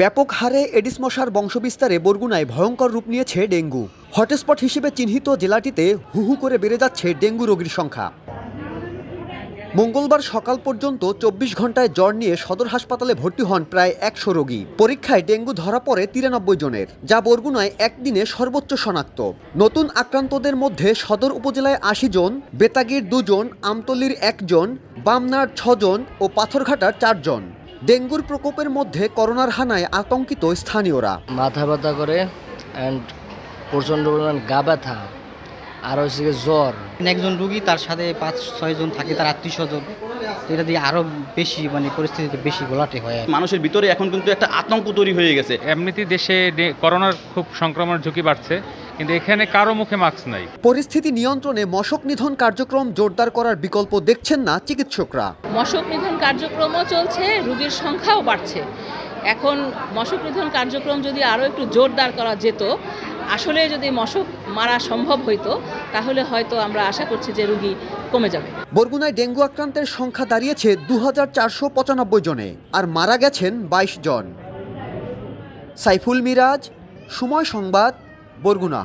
ব্যাপক হারে এডিস মশার বংশবিস্তারে বরগুনায় ভয়ঙ্কর রূপ নিয়েছে ডেঙ্গু। হটস্পট হিসেবে চিহ্নিত জেলাটিতে হু হু করে বেড়ে যাচ্ছে ডেঙ্গু রোগীর সংখ্যা। মঙ্গলবার সকাল পর্যন্ত ২৪ ঘন্টায় জ্বর নিয়ে সদর হাসপাতালে ভর্তি হন প্রায় ১০০ রোগী। পরীক্ষায় ডেঙ্গু ধরা পড়ে ৯৩ জনের, যা বরগুনায় একদিনে সর্বোচ্চ শনাক্ত। নতুন আক্রান্তদের মধ্যে সদর উপজেলায় ৮০ জন, বেতাগীর ২ জন, আমতলীর ১ জন, বামনার ৬ জন ও পাথরঘাটার ৪ জন। ডেঙ্গুর প্রকোপের মধ্যে করোনার হানায় আতঙ্কিত স্থানীয়রা। মাথা ব্যথা করে অ্যান্ড প্রচণ্ড পরিমাণ গা ব্যথা, আর হচ্ছে জ্বর। একজন রুগী তার সাথে ৫-৬ জন থাকে, তার আত্মীয়স্বজন। এটা দিয়ে আরও বেশি পরিস্থিতিতে বেশি ঘোলাটে হয়। মানুষের ভিতরে এখন কিন্তু একটা আতঙ্ক তৈরি হয়ে গেছে। এমনিতেই দেশে করোনার খুব সংক্রমণ ঝুঁকি বাড়ছে, কিন্তু এখানে কারো মুখে মাস্ক নাই। পরিস্থিতি নিয়ন্ত্রণে মশক নিধন কার্যক্রম জোরদার করার বিকল্প দেখছেন না চিকিৎসকরা। মশক নিধন কার্যক্রমও চলছে, রোগীর সংখ্যাও বাড়ছে। এখন মশক নিধন কার্যক্রম যদি আরও একটু জোরদার করা যেত, আসলে যদি মশক মারা সম্ভব হইতো, তাহলে হয়তো আমরা আশা করছি যে রোগী কমে যাবে। বরগুনায় ডেঙ্গু আক্রান্তের সংখ্যা দাঁড়িয়েছে ২৪৯৫ জনে, আর মারা গেছেন ২২ জন। সাইফুল মিরাজ, সময় সংবাদ, বরগুনা।